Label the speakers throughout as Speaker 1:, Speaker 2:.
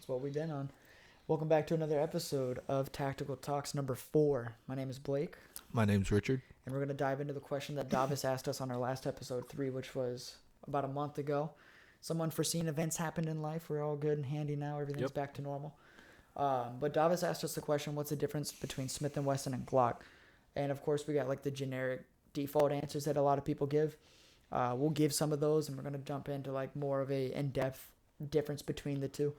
Speaker 1: That's what we've been on. Welcome back to another episode of Tactical Talks number 4. My name is Blake.
Speaker 2: My name's Richard.
Speaker 1: And we're going to dive into the question that Davis asked us on our last episode 3, which was about a month ago. Some unforeseen events happened in life. We're all good and handy now. Everything's back to normal. But Davis asked us the question, what's the difference between Smith & Wesson and Glock? And, of course, we got like the generic default answers that a lot of people give. We'll give some of those, and we're going to jump into like more of a in-depth difference between the two.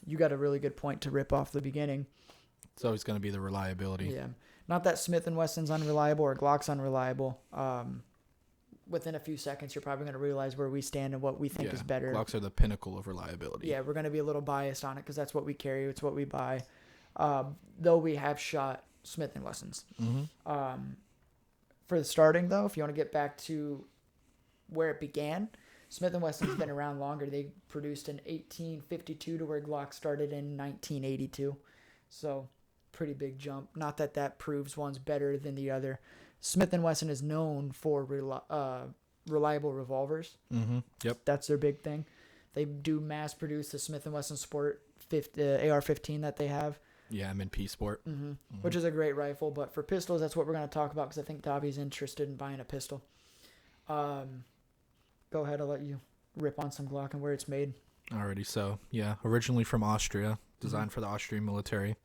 Speaker 1: You got a really good point to rip off the beginning.
Speaker 2: It's always going to be the reliability.
Speaker 1: Yeah. Not that Smith & Wesson's unreliable or Glock's unreliable. Within a few seconds, you're probably going to realize where we stand and what we think is better.
Speaker 2: Glocks are the pinnacle of reliability.
Speaker 1: Yeah, we're going to be a little biased on it because that's what we carry. It's what we buy. Though we have shot Smith & Wessons.
Speaker 2: Mm-hmm.
Speaker 1: For the starting, though, if you want to get back to where it began, Smith & Wesson's been around longer. They produced in 1852 to where Glock started in 1982. So, pretty big jump. Not that that proves one's better than the other. Smith & Wesson is known for reliable revolvers.
Speaker 2: Mm-hmm. Yep.
Speaker 1: That's their big thing. They do mass produce the Smith & Wesson Sport AR-15 that they have.
Speaker 2: Yeah, M&P Sport.
Speaker 1: Mm-hmm. Mm-hmm. Which is a great rifle. But for pistols, that's what we're going to talk about because I think Davi's interested in buying a pistol. Go ahead, I'll let you rip on some Glock and where it's made.
Speaker 2: Alrighty, so yeah, originally from Austria, designed for the Austrian military.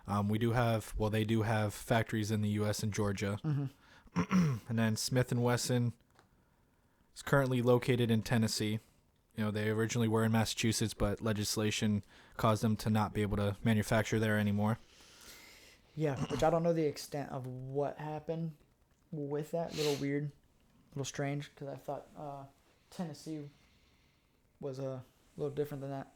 Speaker 2: They do have factories in the U.S. and Georgia. Mm-hmm. And then Smith & Wesson is currently located in Tennessee. You know, they originally were in Massachusetts, but legislation caused them to not be able to manufacture there anymore.
Speaker 1: Yeah, which I don't know the extent of what happened with that. A little weird, a little strange, because I thought Tennessee was a little different than that.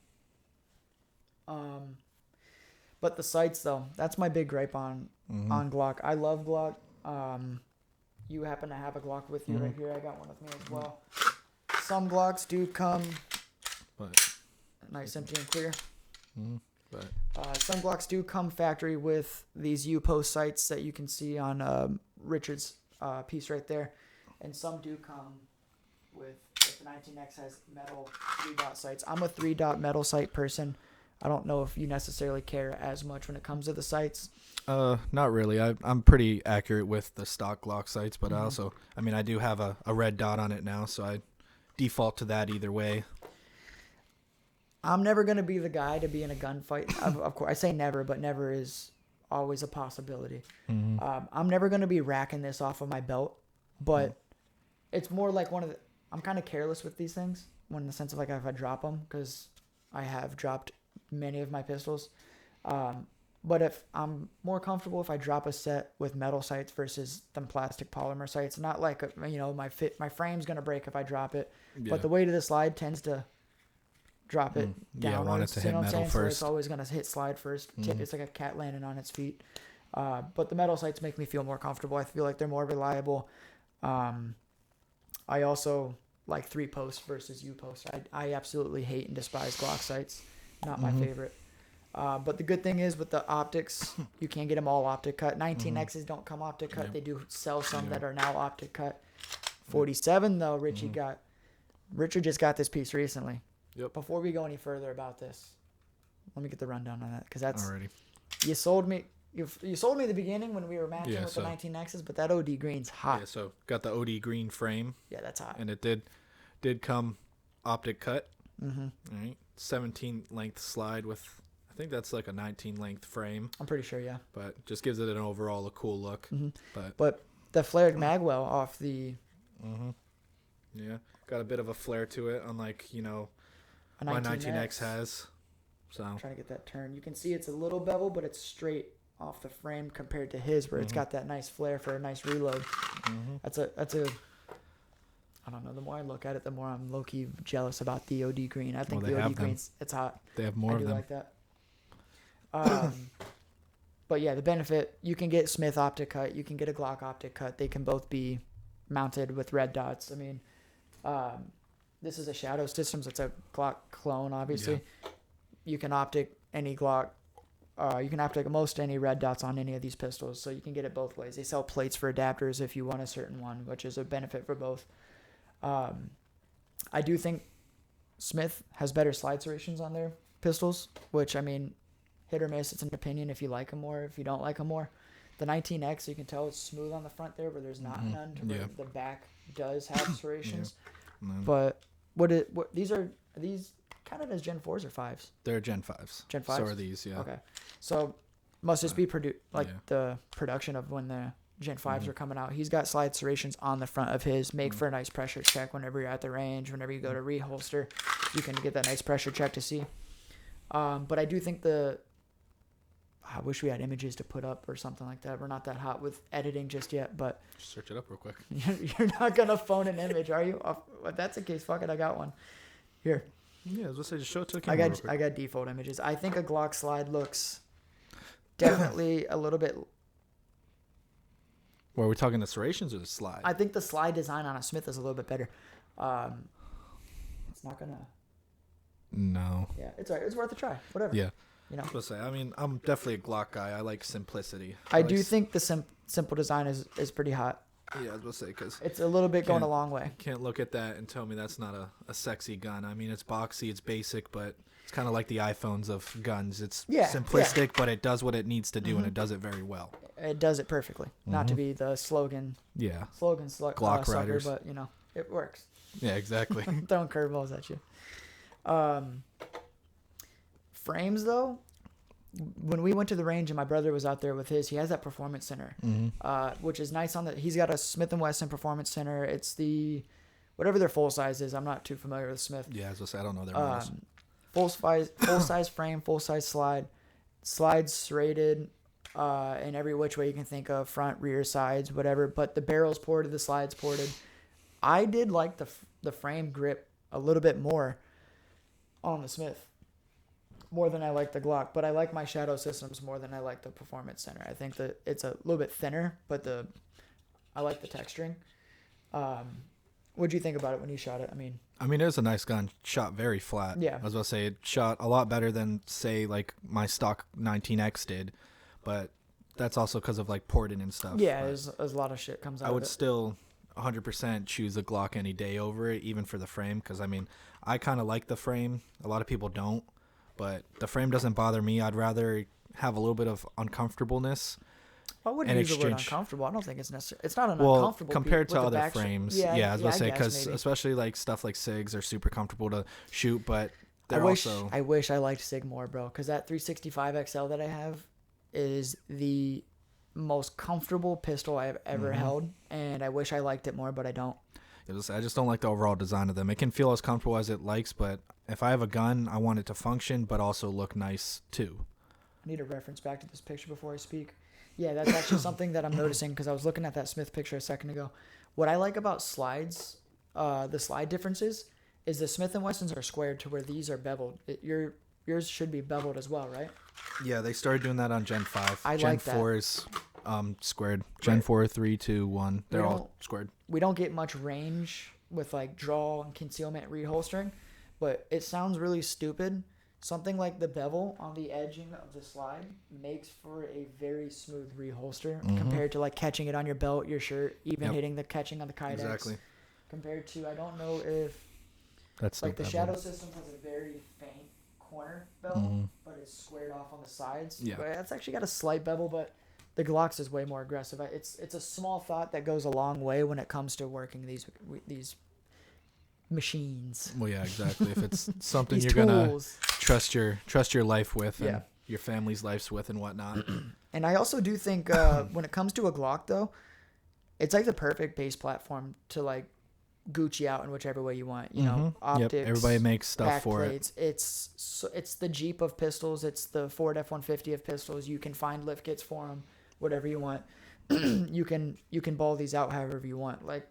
Speaker 1: But the sights, though, that's my big gripe on Glock. I love Glock. You happen to have a Glock with you right here. I got one with me as well. Some Glocks do come nice, empty, and clear. Some Glocks do come factory with these U-post sights that you can see on Richard's piece right there. And some do come with, like the 19X has metal 3-dot sights. I'm a 3-dot metal sight person. I don't know if you necessarily care as much when it comes to the sights.
Speaker 2: Not really. I'm pretty accurate with the stock Glock sights, but I do have a red dot on it now, so I default to that either way.
Speaker 1: I'm never going to be the guy to be in a gunfight. Of course, I say never, but never is always a possibility. Mm-hmm. I'm never going to be racking this off of my belt, but it's more like I'm kind of careless with these things in the sense of like if I drop them, because I have dropped many of my pistols. But if I'm more comfortable if I drop a set with metal sights versus them plastic polymer sights, not like, my frame's going to break if I drop it, but the weight of the slide tends to drop it down.
Speaker 2: Yeah, I want it to hit metal first.
Speaker 1: So it's always going to hit slide first. It's like a cat landing on its feet. But the metal sights make me feel more comfortable. I feel like they're more reliable. I also like 3-post versus U-post. I absolutely hate and despise Glock sights. Not my favorite. But the good thing is with the optics, you can't get them all optic cut. 19Xs don't come optic cut. Yep. They do sell some that are now optic cut. 47 though, Richard just got this piece recently.
Speaker 2: Yep.
Speaker 1: Before we go any further about this, let me get the rundown on that because that's
Speaker 2: already.
Speaker 1: You sold me at the beginning when we were matching with the 19Xs, but that OD green's hot.
Speaker 2: Yeah, so got the OD green frame.
Speaker 1: Yeah, that's hot.
Speaker 2: And it did come optic cut.
Speaker 1: Mm-hmm.
Speaker 2: All right, 17 length slide with. I think that's like a 19 length frame.
Speaker 1: I'm pretty sure, yeah.
Speaker 2: But just gives it a cool look.
Speaker 1: Mm-hmm. But the flared magwell off the.
Speaker 2: Yeah, got a bit of a flare to it, unlike my 19X has. So
Speaker 1: I'm trying to get that turn. You can see it's a little bevel, but it's straight off the frame compared to his, where it's got that nice flare for a nice reload. That's a. I don't know. The more I look at it, the more I'm low key jealous about the OD green. I think the OD green's it's hot.
Speaker 2: They have more of them.
Speaker 1: I do like that. But yeah, the benefit, you can get Smith optic cut, you can get a Glock optic cut. They can both be mounted with red dots. I mean, this is a Shadow Systems. It's a Glock clone, obviously. Yeah. You can optic any Glock. You can optic most any red dots on any of these pistols, so you can get it both ways. They sell plates for adapters if you want a certain one, which is a benefit for both. I do think Smith has better slide serrations on their pistols, which, I mean, hit or miss. It's an opinion if you like them more, if you don't like them more. The 19X, you can tell it's smooth on the front there, but there's not none. To where the back does have serrations. But these are these counted as Gen 4s or 5s?
Speaker 2: They're Gen 5s.
Speaker 1: Gen 5s?
Speaker 2: So are these, yeah.
Speaker 1: Okay. So must just be the production of when the Gen 5s are coming out. He's got slide serrations on the front of his. Make for a nice pressure check whenever you're at the range. Whenever you go to reholster, you can get that nice pressure check to see. But I do think I wish we had images to put up or something like that. We're not that hot with editing just yet, but
Speaker 2: search it up real quick.
Speaker 1: You're not gonna phone an image, are you? If that's the case, fuck it, I got one. Here.
Speaker 2: Yeah, I was gonna say, just show it to the camera.
Speaker 1: I got default images. I think a Glock slide looks definitely a little bit.
Speaker 2: Well, are we talking the serrations or the slide?
Speaker 1: I think the slide design on a Smith is a little bit better. It's not gonna.
Speaker 2: No.
Speaker 1: Yeah, it's alright. It's worth a try. Whatever.
Speaker 2: Yeah.
Speaker 1: You know.
Speaker 2: I was gonna say, I mean, I'm definitely a Glock guy. I like simplicity.
Speaker 1: I do think the simple design is pretty hot.
Speaker 2: Yeah, I was gonna say, because
Speaker 1: it's a little bit going a long way.
Speaker 2: Can't look at that and tell me that's not a sexy gun. I mean, it's boxy, it's basic, but it's kind of like the iPhones of guns. It's simplistic, but it does what it needs to do, and it does it very well.
Speaker 1: It does it perfectly. Not to be the slogan.
Speaker 2: Yeah.
Speaker 1: Glock
Speaker 2: sucker,
Speaker 1: riders, but it works.
Speaker 2: Yeah, exactly.
Speaker 1: Throwing curveballs at you. Frames though. When we went to the range and my brother was out there with his, he has that performance center, which is nice. He's got a Smith & Wesson performance center. It's whatever their full size is. I'm not too familiar with Smith.
Speaker 2: Yeah, I was gonna say, I don't know their models.
Speaker 1: Full size frame, full size slides serrated, in every which way you can think of, front, rear, sides, whatever. But the barrel's ported, the slides ported. I did like the frame grip a little bit more on the Smith. More than I like the Glock, but I like my shadow systems more than I like the performance center. I think that it's a little bit thinner, but I like the texturing. What'd you think about it when you shot it? I mean,
Speaker 2: it was a nice gun. Shot very flat.
Speaker 1: Yeah.
Speaker 2: I was about to say, it shot a lot better than, say, like my stock 19X did, but that's also because of like porting and stuff.
Speaker 1: Yeah, there's a lot of shit comes out of it.
Speaker 2: I would still 100% choose a Glock any day over it, even for the frame, because I kind of like the frame. A lot of people don't. But the frame doesn't bother me. I'd rather have a little bit of uncomfortableness.
Speaker 1: I wouldn't use the word uncomfortable. I don't think it's necessary. It's not an uncomfortable.
Speaker 2: Compared to other frames. Yeah, I was going to say, because especially like stuff like SIGs are super comfortable to shoot, but I
Speaker 1: wish I liked SIG more, bro, because that 365 XL that I have is the most comfortable pistol I've ever held, and I wish I liked it more, but I don't.
Speaker 2: I just don't like the overall design of them. It can feel as comfortable as it likes, but if I have a gun, I want it to function, but also look nice too.
Speaker 1: I need to reference back to this picture before I speak. Yeah, that's actually something that I'm noticing, because I was looking at that Smith picture a second ago. What I like about slides, the slide differences, is the Smith & Wessons are squared to where these are beveled. Yours should be beveled as well, right?
Speaker 2: Yeah, they started doing that on Gen 5. Gen
Speaker 1: like
Speaker 2: 4 is squared. Gen 4, 3, 2, 1. They're all squared.
Speaker 1: We don't get much range with like draw and concealment reholstering, but it sounds really stupid. Something like the bevel on the edging of the slide makes for a very smooth reholster compared to like catching it on your belt, your shirt, even hitting the catching on the Kydex. Exactly. Compared to, I don't know if
Speaker 2: that's
Speaker 1: like the shadow system has a very faint corner bevel, but it's squared off on the sides. Yeah, but it's actually got a slight bevel, but the Glock's is way more aggressive. It's a small thought that goes a long way when it comes to working these machines.
Speaker 2: Well, yeah, exactly. If it's something you're gonna trust your life with, and your family's lives with, and whatnot.
Speaker 1: And I also do think when it comes to a Glock, though, it's like the perfect base platform to like Gucci out in whichever way you want. You know, optics.
Speaker 2: Yep. Everybody makes stuff for
Speaker 1: plates. It's the Jeep of pistols. It's the Ford F-150 of pistols. You can find lift kits for them, whatever you want. you can ball these out however you want. Like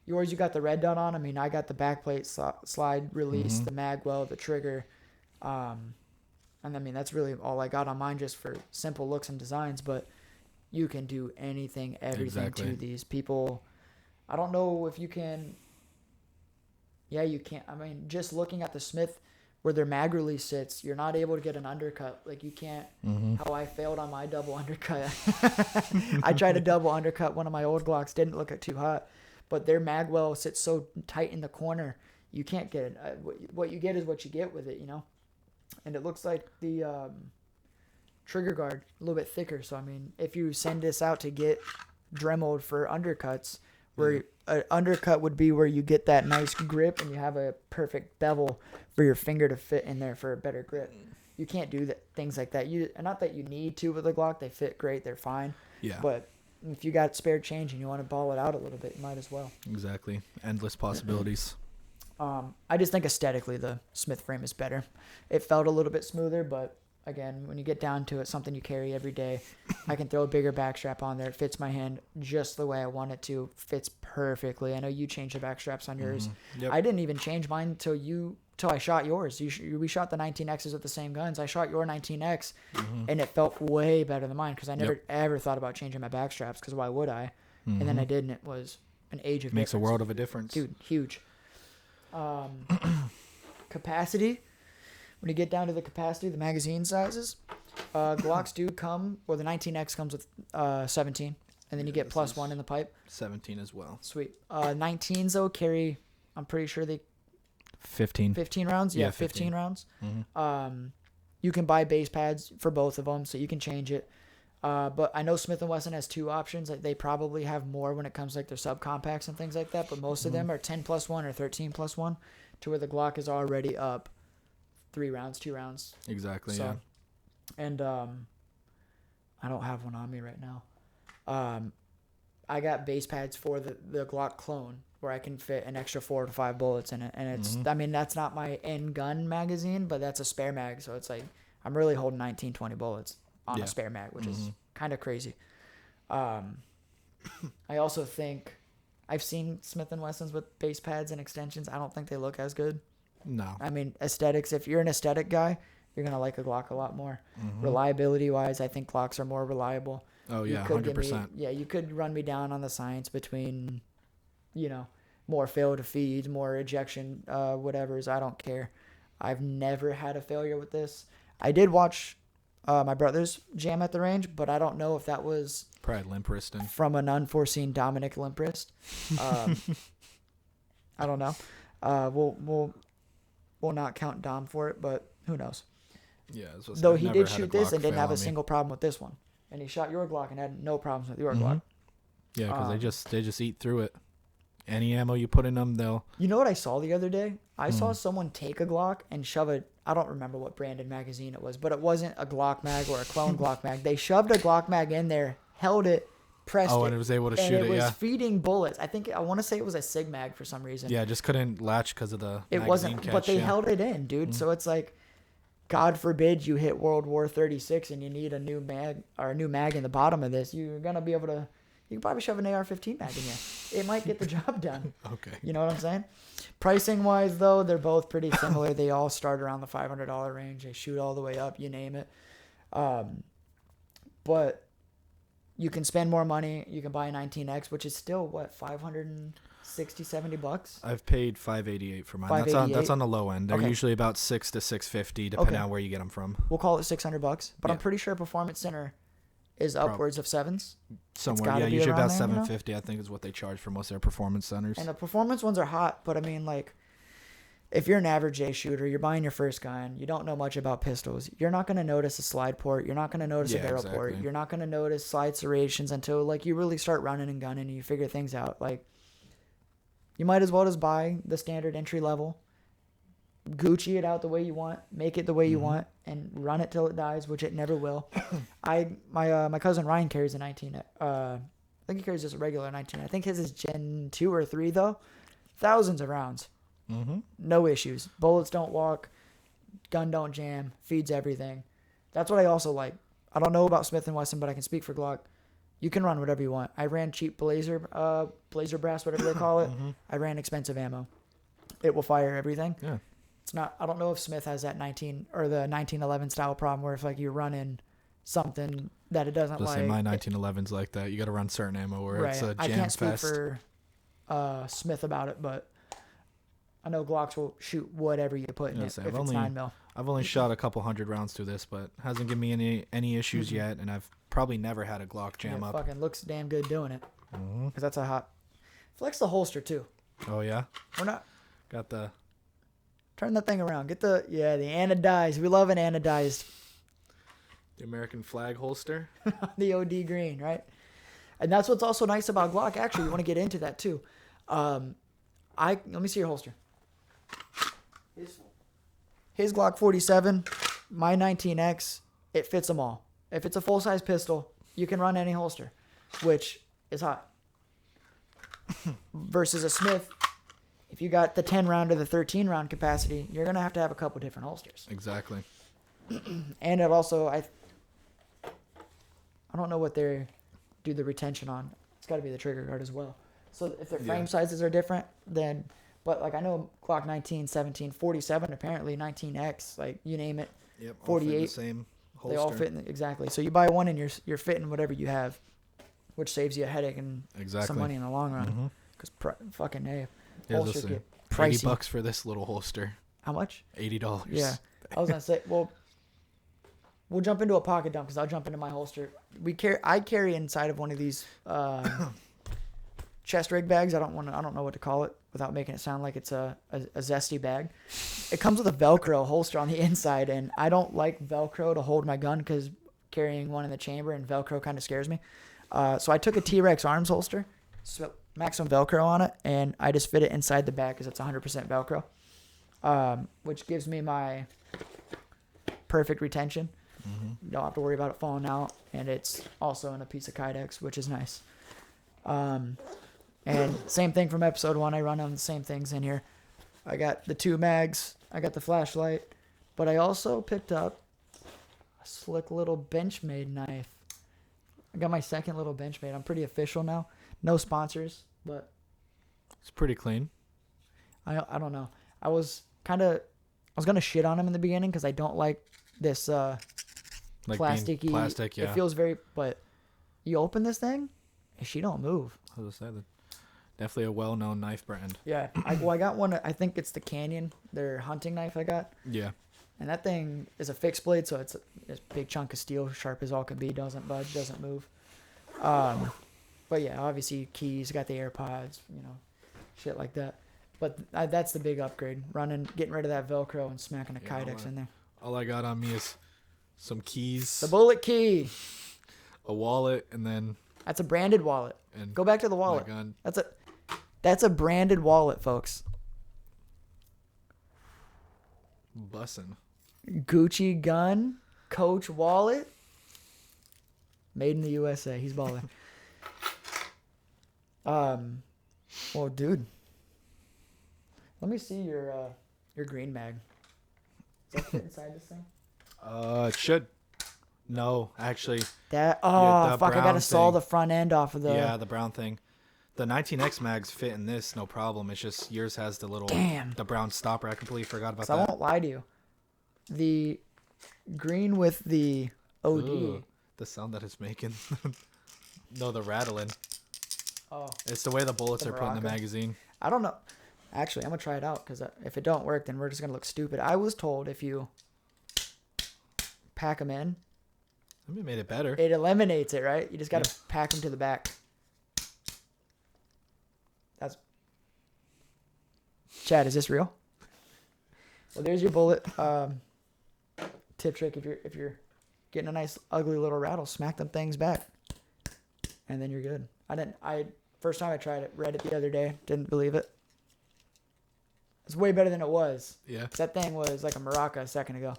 Speaker 1: yours, you got the red dot on. I mean, I got the backplate slide release, the magwell, the trigger, and I mean that's really all I got on mine, just for simple looks and designs. But you can do anything, everything to these people. I don't know if you can. Yeah, you can't. I mean, just looking at the Smith, where their mag release sits, you're not able to get an undercut. Like you can't. How I failed on my double undercut. I tried to double undercut one of my old Glocks, didn't look it too hot, but their magwell sits so tight in the corner, you can't get it. What you get is what you get with it, you know. And it looks like the trigger guard a little bit thicker. So I mean, if you send this out to get Dremeled for undercuts, where an undercut would be where you get that nice grip and you have a perfect bevel for your finger to fit in there for a better grip. You can't do things like that. Not that you need to with a Glock. They fit great. They're fine.
Speaker 2: Yeah.
Speaker 1: But if you got spare change and you want to ball it out a little bit, you might as well.
Speaker 2: Exactly. Endless possibilities.
Speaker 1: I just think aesthetically the Smith frame is better. It felt a little bit smoother, but again, when you get down to it, something you carry every day, I can throw a bigger back strap on there. It fits my hand just the way I want it to. Fits perfectly. I know you changed the back straps on yours.
Speaker 2: Yep.
Speaker 1: I didn't even change mine till I shot yours. We shot the 19Xs with the same guns. I shot your 19X, and it felt way better than mine because I never ever thought about changing my back straps because why would I? And then I did, and it was an age of
Speaker 2: Makes
Speaker 1: difference.
Speaker 2: a world of a difference.
Speaker 1: Dude, huge. Capacity. When you get down to the capacity, the magazine sizes, Glocks do come, or the 19X comes with 17, and then you get +1 in the pipe.
Speaker 2: 17 as well.
Speaker 1: Sweet. 19s, though, carry, I'm pretty sure
Speaker 2: 15
Speaker 1: rounds? Yeah,
Speaker 2: 15
Speaker 1: rounds. You can buy base pads for both of them, so you can change it. But I know Smith & Wesson has 2 options. Like, they probably have more when it comes to like their subcompacts and things like that, but most of them are 10+1 or 13+1, to where the Glock is already up 3 rounds, 2 rounds.
Speaker 2: Exactly,
Speaker 1: so,
Speaker 2: yeah.
Speaker 1: And I don't have one on me right now. I got base pads for the Glock clone where I can fit an extra 4 to 5 bullets in it. And it's, I mean, that's not my end gun magazine, but that's a spare mag. So it's like, I'm really holding 19, 20 bullets on a spare mag, which is kind of crazy. I also think I've seen Smith & Wessons with base pads and extensions. I don't think they look as good.
Speaker 2: No.
Speaker 1: I mean, aesthetics, if you're an aesthetic guy, you're going to like a Glock a lot more. Reliability-wise, I think Glocks are more reliable.
Speaker 2: Oh, yeah, 100%.
Speaker 1: You could run me down on the science between, more fail to feeds, more ejection, whatevers. I don't care. I've never had a failure with this. I did watch my brother's jam at the range, but I don't know if that was
Speaker 2: probably limp wristing
Speaker 1: from an unforeseen Dominic limp wrist. I don't know. We'll not count Dom for it, but who knows?
Speaker 2: Yeah.
Speaker 1: Though he did shoot this and didn't have a single problem with this one, and he shot your Glock and had no problems with your Glock.
Speaker 2: Yeah, because they just eat through it. Any ammo you put in them, they'll.
Speaker 1: You know what I saw the other day? I saw someone take a Glock and shove it. I don't remember what branded magazine it was, but it wasn't a Glock mag or a clone Glock mag. They shoved a Glock mag in there, held it, pressed it.
Speaker 2: Oh, and it was able to shoot it,
Speaker 1: and it was feeding bullets. I want to say it was a Sig mag for some reason.
Speaker 2: Yeah, just couldn't latch because of the
Speaker 1: It
Speaker 2: magazine
Speaker 1: wasn't,
Speaker 2: catch,
Speaker 1: but they held it in, dude. So it's like, God forbid you hit World War 36 and you need a new mag or a new mag in the bottom of this. You're going to be able to, you can probably shove an AR-15 mag in here. It might get the job done.
Speaker 2: Okay.
Speaker 1: You know what I'm saying? Pricing wise, though, they're both pretty similar. They all start around the $500 range. They shoot all the way up, you name it. But you can spend more money. You can buy a 19X, which is still, what, $560, $70?
Speaker 2: I've paid $588 for mine. That's on the low end. They're usually about $600 to $650, depending on where you get them from.
Speaker 1: We'll call it $600, but I'm pretty sure Performance Center is upwards of $7s.
Speaker 2: Somewhere, yeah, usually about $750. I think is what they charge for most of their performance centers.
Speaker 1: And the performance ones are hot, but I mean, like, if you're an average A shooter, you're buying your first gun, you don't know much about pistols, you're not going to notice a slide port, you're not going to notice a barrel port, you're not going to notice slide serrations until, like, you really start running and gunning and you figure things out. Like, you might as well just buy the standard entry level, Gucci it out the way you want, make it the way you want, and run it till it dies, which it never will. My cousin Ryan carries a 19. I think he carries just a regular 19. I think his is Gen 2 or 3 though. Thousands of rounds, no issues. Bullets don't walk, gun don't jam, feeds everything. That's what I also like. I don't know about Smith & Wesson, but I can speak for Glock. You can run whatever you want. I ran cheap blazer brass, whatever they call it. I ran expensive ammo. It will fire everything.
Speaker 2: Yeah.
Speaker 1: It's not. I don't know if Smith has that 19 or the 1911 style problem where if like you're running something that it doesn't like.
Speaker 2: My 1911's like that. You got to run certain ammo where it's a jam fest.
Speaker 1: I can't speak for Smith about it, but I know Glocks will shoot whatever you put in it if it's 9mm.
Speaker 2: I've only shot a couple hundred rounds through this, but hasn't given me any issues yet, and I've probably never had a Glock jam up.
Speaker 1: Fucking looks damn good doing it. Because that's a hot. Flex the holster too.
Speaker 2: Oh yeah.
Speaker 1: We're not.
Speaker 2: Got the
Speaker 1: Turn that thing around. Get the anodized. We love an anodized.
Speaker 2: The American flag holster.
Speaker 1: The OD green, right? And that's what's also nice about Glock. Actually, you want to get into that too. Let me see your holster. His Glock 47, my 19X, it fits them all. If it's a full-size pistol, you can run any holster, which is hot. Versus a Smith, if you got the 10-round or the 13-round capacity, you're going to have a couple different holsters.
Speaker 2: Exactly.
Speaker 1: And it also, I don't know what they do the retention on. It's got to be the trigger guard as well. So if their frame sizes are different, then... But, like, I know Glock 19, 17, 47, apparently 19X, like, you name it.
Speaker 2: Yep,
Speaker 1: 48.
Speaker 2: All fit in the same holster.
Speaker 1: They all fit exactly. So you buy one and you're fitting whatever you have, which saves you a headache and some money in the long run. Because fucking A, holsters get pricey.
Speaker 2: $80 for this little holster.
Speaker 1: How much?
Speaker 2: $80.
Speaker 1: Yeah. I was going to say, well, we'll jump into a pocket dump because I'll jump into my holster. I carry inside of one of these chest rig bags. I don't know what to call it without making it sound like it's a zesty bag. It comes with a Velcro holster on the inside, and I don't like Velcro to hold my gun because carrying one in the chamber and Velcro kind of scares me. So I took a T-Rex arms holster, smacked some Velcro on it, and I just fit it inside the bag because it's 100% Velcro, which gives me my perfect retention. You don't have to worry about it falling out, and it's also in a piece of Kydex, which is nice. And same thing from episode 1. I run on the same things in here. I got the 2 mags. I got the flashlight. But I also picked up a slick little Benchmade knife. I got my second little Benchmade. I'm pretty official now. No sponsors, but...
Speaker 2: It's pretty clean.
Speaker 1: I don't know. I was going to shit on him in the beginning because I don't like this
Speaker 2: like
Speaker 1: plasticky...
Speaker 2: Plastic, yeah.
Speaker 1: It feels very... But you open this thing, and she don't move.
Speaker 2: I was going to say that. Definitely a well-known knife brand.
Speaker 1: Yeah. I got one. I think it's the Canyon, their hunting knife I got.
Speaker 2: Yeah.
Speaker 1: And that thing is a fixed blade, so it's a big chunk of steel, sharp as all can be, doesn't budge, doesn't move. But yeah, obviously keys, got the AirPods, shit like that. But that's the big upgrade, getting rid of that Velcro and smacking a Kydex in there. All
Speaker 2: I got on me is some keys.
Speaker 1: The bullet key.
Speaker 2: A wallet, and then...
Speaker 1: That's a branded wallet.
Speaker 2: And
Speaker 1: go back to the wallet.
Speaker 2: My gun.
Speaker 1: That's a branded wallet, folks.
Speaker 2: Bussin'.
Speaker 1: Gucci gun, Coach wallet. Made in the USA. He's balling. Well, dude. Let me see your green mag. Does that fit inside this thing?
Speaker 2: It should. No, actually.
Speaker 1: Fuck! I gotta saw the front end off of the.
Speaker 2: Yeah, the brown thing. The 19X mags fit in this, no problem. It's just yours has the little, the brown stopper. I completely forgot about that.
Speaker 1: I won't lie to you. The green with the OD.
Speaker 2: Ooh, the sound that it's making. No, the rattling.
Speaker 1: Oh.
Speaker 2: It's the way the bullets are put in the magazine.
Speaker 1: I don't know. Actually, I'm gonna try it out because if it don't work, then we're just gonna look stupid. I was told if you pack them in.
Speaker 2: I mean, it made it better.
Speaker 1: It eliminates it, right? You just gotta pack them to the back. Chad, is this real? Well, there's your bullet. Tip trick: if you're getting a nice ugly little rattle, smack them things back, and then you're good. First time I tried it, read it the other day, didn't believe it. It's way better than it was.
Speaker 2: Yeah.
Speaker 1: That thing was like a maraca a second ago.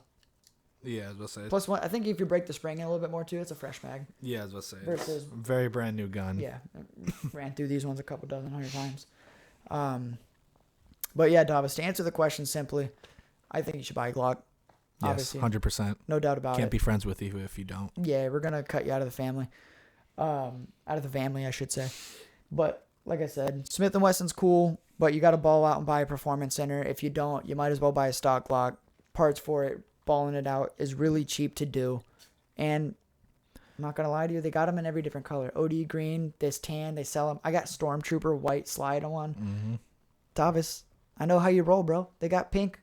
Speaker 2: Yeah, I was about to say.
Speaker 1: Plus one, I think if you break the spring in a little bit more too, it's a fresh mag.
Speaker 2: Yeah, I was about to say.
Speaker 1: Versus
Speaker 2: very brand new gun.
Speaker 1: Yeah, ran through these ones a couple dozen, 100 times. But yeah, Davis, to answer the question simply, I think you should buy a Glock.
Speaker 2: Yes, 100%.
Speaker 1: No doubt about it.
Speaker 2: Can't be friends with you if you don't.
Speaker 1: Yeah, we're going to cut you out of the family. Out of the family, I should say. But like I said, Smith & Wesson's cool, but you got to ball out and buy a performance center. If you don't, you might as well buy a stock Glock. Parts for it, balling it out is really cheap to do. And I'm not going to lie to you, they got them in every different color. OD green, this tan, they sell them. I got Stormtrooper white slide on.
Speaker 2: Mm-hmm.
Speaker 1: Davis, I know how you roll, bro. They got pink.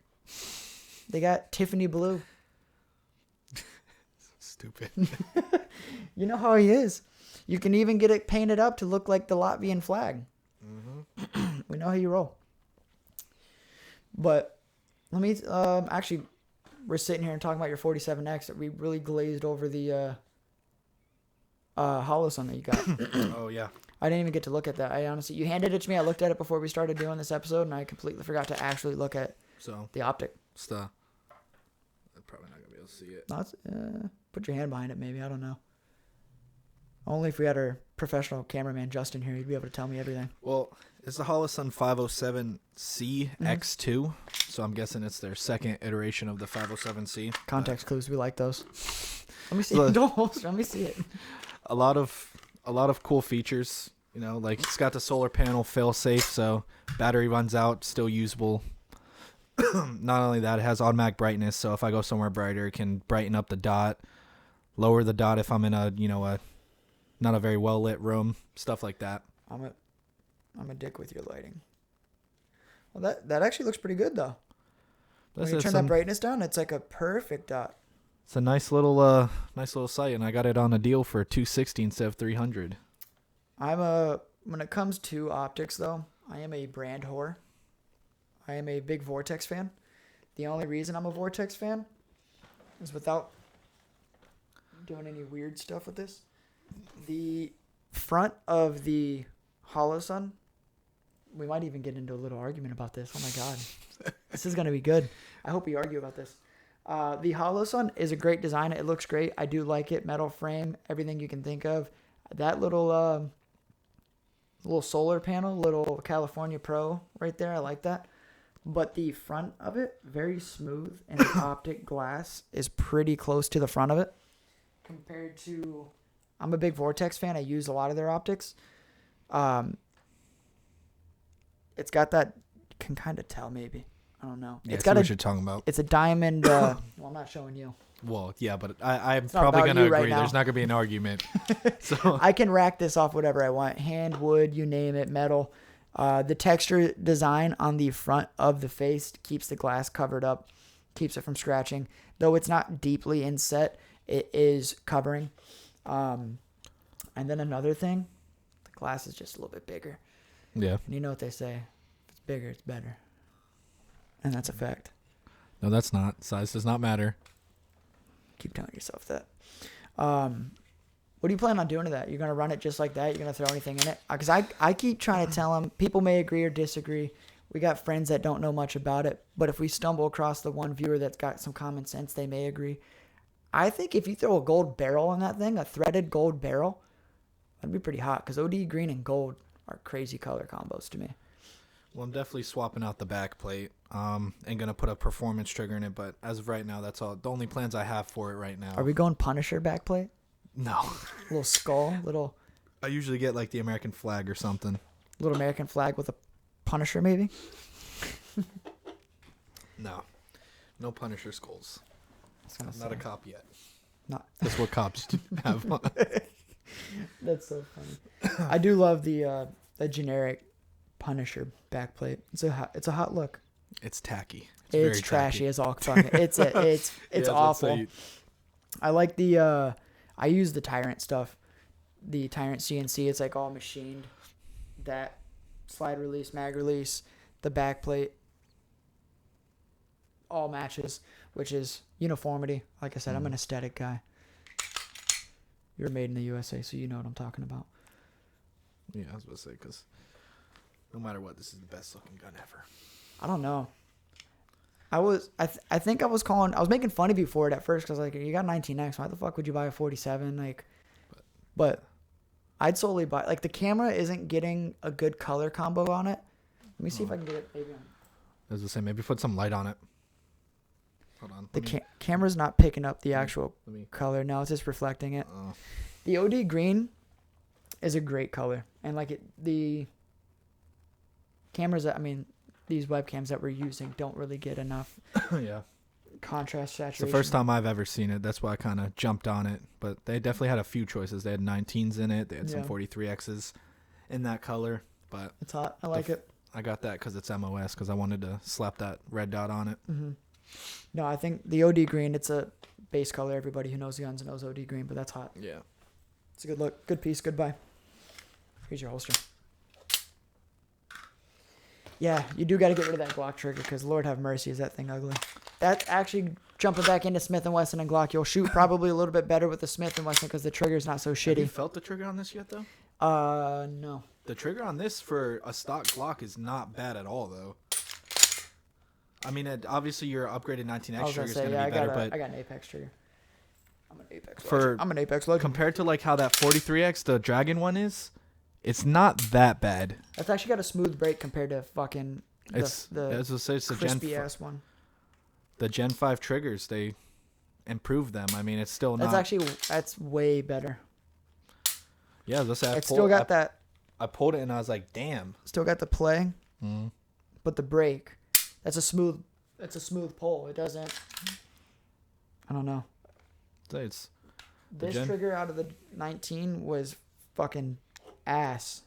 Speaker 1: They got Tiffany blue.
Speaker 2: Stupid.
Speaker 1: You know how he is. You can even get it painted up to look like the Latvian flag. Mm-hmm. We know how you roll. But Let me actually, we're sitting here and talking about your 47X. We really glazed over the Holosun that you got.
Speaker 2: Oh yeah.
Speaker 1: I didn't even get to look at that. I honestly, you handed it to me. I looked at it before we started doing this episode, and I completely forgot to actually look at the optic.
Speaker 2: I'm probably not gonna be able to see it.
Speaker 1: Put your hand behind it, maybe. I don't know. Only if we had our professional cameraman Justin here, he'd be able to tell me everything.
Speaker 2: Well, it's the Holosun 507C X2, so I'm guessing it's their second iteration of the 507C.
Speaker 1: Context clues, we like those. Let me see it. Don't holster. Let me see it.
Speaker 2: A lot of cool features. You know, like it's got the solar panel fail safe, so battery runs out, still usable. Not only that, it has automatic brightness, so if I go somewhere brighter, it can brighten up the dot, lower the dot if I'm in a not a very well lit room, stuff like that.
Speaker 1: I'm a dick with your lighting. Well, that actually looks pretty good though. When you turn that brightness down, it's like a perfect dot.
Speaker 2: It's a nice little sight, and I got it on a deal for $260 instead of $300.
Speaker 1: When it comes to optics though, I am a brand whore. I am a big Vortex fan. The only reason I'm a Vortex fan is without doing any weird stuff with this. The front of the Holosun, we might even get into a little argument about this. Oh my God. This is going to be good. I hope we argue about this. The Holosun is a great design. It looks great. I do like it. Metal frame, everything you can think of. That little solar panel, little California Pro right there. I like that. But the front of it, very smooth, and the optic glass is pretty close to the front of it. Compared to, I'm a big Vortex fan. I use a lot of their optics. It's got that, you can kind of tell maybe. I don't know.
Speaker 2: Yeah,
Speaker 1: it's got
Speaker 2: what you're talking about.
Speaker 1: It's a diamond. Well, I'm not showing you.
Speaker 2: Well, yeah, but I'm probably going to agree. Right, there's not going to be an argument. So
Speaker 1: I can rack this off whatever I want. Hand, wood, you name it, metal. The texture design on the front of the face keeps the glass covered up, keeps it from scratching. Though it's not deeply inset, it is covering. And then another thing, the glass is just a little bit bigger.
Speaker 2: Yeah.
Speaker 1: And you know what they say, if it's bigger, it's better. And that's a fact.
Speaker 2: No, that's not. Size does not matter.
Speaker 1: Keep telling yourself that. What do you plan on doing to that? You're going to run it just like that? You're going to throw anything in it? Because I keep trying to tell them, people may agree or disagree. We got friends that don't know much about it. But if we stumble across the one viewer that's got some common sense, they may agree. I think if you throw a gold barrel on that thing, a threaded gold barrel, that'd be pretty hot. Because OD green and gold are crazy color combos to me.
Speaker 2: Well, I'm definitely swapping out the back plate. And going to put a performance trigger in it. But as of right now, that's all. The only plans I have for it right now.
Speaker 1: Are we going Punisher back plate?
Speaker 2: No.
Speaker 1: Little skull, little.
Speaker 2: I usually get like the American flag or something.
Speaker 1: Little American flag with a Punisher, maybe.
Speaker 2: No Punisher skulls. I'm not a cop yet.
Speaker 1: Not.
Speaker 2: That's what cops have.
Speaker 1: That's so funny. I do love the generic Punisher backplate. It's a hot look.
Speaker 2: It's tacky.
Speaker 1: It's trashy tacky. As all fucking. It's awful. I like the. I use the Tyrant stuff, the Tyrant CNC. It's like all machined. That slide release, mag release, the backplate, all matches, which is uniformity. Like I said, I'm an aesthetic guy. You're made in the USA, so you know what I'm talking about.
Speaker 2: Yeah, I was about to say, because no matter what, this is the best looking gun ever.
Speaker 1: I don't know. I think I was making fun of you for it at first because like you got 19X, why the fuck would you buy a 47? Like, but I'd solely buy like the camera isn't getting a good color combo on it. Let me see if I can get it maybe on.
Speaker 2: I was gonna say maybe put some light on it. Hold on.
Speaker 1: The camera's not picking up the actual color. No, it's just reflecting it. The OD green is a great color, and like the cameras that these webcams that we're using don't really get enough contrast saturation.
Speaker 2: It's the first time I've ever seen it. That's why I kind of jumped on it. But they definitely had a few choices. They had 19s in it. They had some 43Xs in that color. But
Speaker 1: it's hot. I like it.
Speaker 2: I got that because it's MOS because I wanted to slap that red dot on it.
Speaker 1: Mm-hmm. No, I think the OD green, it's a base color. Everybody who knows guns knows OD green, but that's hot.
Speaker 2: Yeah.
Speaker 1: It's a good look. Good piece. Good buy. Here's your holster. Yeah, you do got to get rid of that Glock trigger because Lord have mercy, is that thing ugly. That actually, jumping back into Smith & Wesson and Glock, you'll shoot probably a little bit better with the Smith & Wesson because the trigger's not so shitty.
Speaker 2: Have you felt the trigger on this yet, though?
Speaker 1: No.
Speaker 2: The trigger on this for a stock Glock is not bad at all, though. I mean, obviously your upgraded 19X trigger is going to be better, but
Speaker 1: I got an Apex trigger. I'm an Apex legend.
Speaker 2: Compared to like how that 43X, the Dragon one is, it's not that bad.
Speaker 1: That's actually got a smooth break compared to fucking
Speaker 2: It's the
Speaker 1: crispy ass one.
Speaker 2: The Gen 5 triggers, they improved them. I mean, it's still not.
Speaker 1: That's way better.
Speaker 2: Yeah, let's say I pulled it and I was like, damn.
Speaker 1: Still got the play,
Speaker 2: Mm.
Speaker 1: but the break, that's a smooth pull. It doesn't. I don't know.
Speaker 2: This
Speaker 1: Trigger out of the 19 was fucking ass.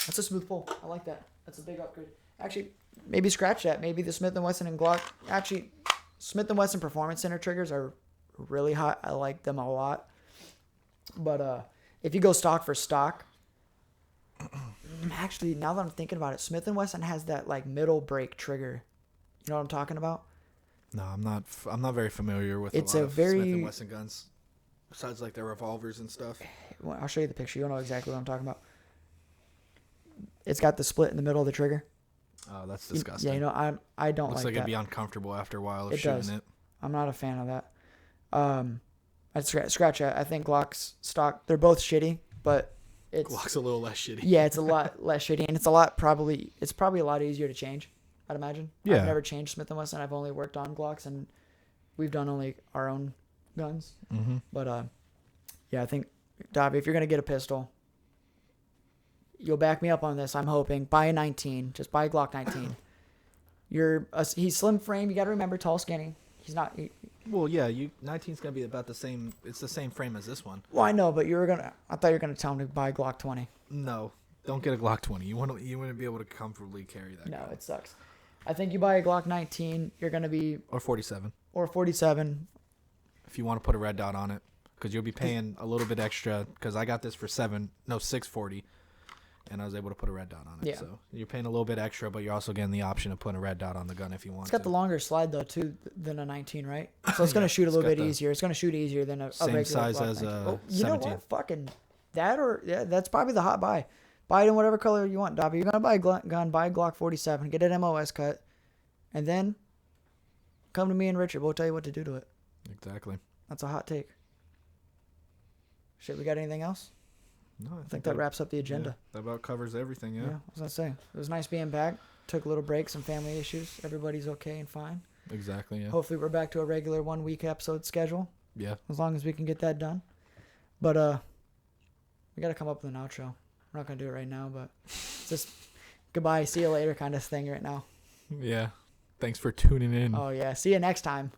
Speaker 1: That's a smooth pull. I like that. That's a big upgrade. Actually, maybe scratch that. Maybe the Smith & Wesson and Glock. Actually, Smith & Wesson Performance Center triggers are really hot. I like them a lot. But if you go stock for stock, actually, now that I'm thinking about it, Smith & Wesson has that like middle break trigger. You know what I'm talking about?
Speaker 2: No, I'm not very familiar with
Speaker 1: It's
Speaker 2: a lot
Speaker 1: a
Speaker 2: of
Speaker 1: very-
Speaker 2: Smith & Wesson guns. Besides like their revolvers and stuff.
Speaker 1: Well, I'll show you the picture. You'll know exactly what I'm talking about. It's got the split in the middle of the trigger.
Speaker 2: Oh, that's disgusting.
Speaker 1: Yeah, you know, I don't
Speaker 2: Looks
Speaker 1: like
Speaker 2: like
Speaker 1: that.
Speaker 2: it'd be uncomfortable after a while of
Speaker 1: It
Speaker 2: shooting
Speaker 1: does.
Speaker 2: it.
Speaker 1: I'm not a fan of that. I'd scratch that. I think Glock's stock, they're both shitty, but it's
Speaker 2: Glock's a little less shitty.
Speaker 1: Yeah, it's a lot less shitty, and it's probably a lot easier to change, I'd imagine.
Speaker 2: Yeah.
Speaker 1: I've never changed Smith & Wesson. I've only worked on Glocks, and we've done only our own guns.
Speaker 2: Mm-hmm.
Speaker 1: But yeah, I think, Dobby, if you're gonna get a pistol, you'll back me up on this. I'm hoping buy a 19, just buy a Glock 19. He's slim frame. You got to remember, tall, skinny. He's not.
Speaker 2: Well, yeah, 19's gonna be about the same. It's the same frame as this one.
Speaker 1: Well, I know, but I thought you were gonna tell him to buy a Glock 20.
Speaker 2: No, don't get a Glock 20. You want to be able to comfortably carry that.
Speaker 1: No,
Speaker 2: gun.
Speaker 1: it sucks. I think you buy a Glock 19, you're gonna be
Speaker 2: Or 47.
Speaker 1: or 47.
Speaker 2: If you want to put a red dot on it, because you'll be paying a little bit extra. Because I got this for $640, and I was able to put a red dot on it.
Speaker 1: Yeah.
Speaker 2: So you're paying a little bit extra, but you're also getting the option of putting a red dot on the gun if you want.
Speaker 1: It's got the longer slide though too than a 19, right? So it's gonna shoot a little bit easier. It's gonna shoot easier than a
Speaker 2: same
Speaker 1: regular
Speaker 2: size
Speaker 1: Glock
Speaker 2: as
Speaker 1: 19.
Speaker 2: a
Speaker 1: You know
Speaker 2: 17.
Speaker 1: what? Fucking that that's probably the hot buy. Buy it in whatever color you want, Dobby. You're gonna buy a gun, buy a Glock 47, get an MOS cut, and then come to me and Richard. We'll tell you what to do to it.
Speaker 2: Exactly.
Speaker 1: That's a hot take. Shit, we got anything else?
Speaker 2: No,
Speaker 1: I think that wraps up the agenda.
Speaker 2: Yeah, that about covers everything. Yeah.
Speaker 1: I was gonna say it was nice being back. Took a little break, some family issues. Everybody's okay and fine.
Speaker 2: Exactly. Yeah.
Speaker 1: Hopefully we're back to a regular 1 week episode schedule.
Speaker 2: Yeah.
Speaker 1: As long as we can get that done. But we gotta come up with an outro. We're not gonna do it right now, but it's just goodbye, see you later kind of thing right now.
Speaker 2: Yeah. Thanks for tuning in.
Speaker 1: Oh yeah, see you next time.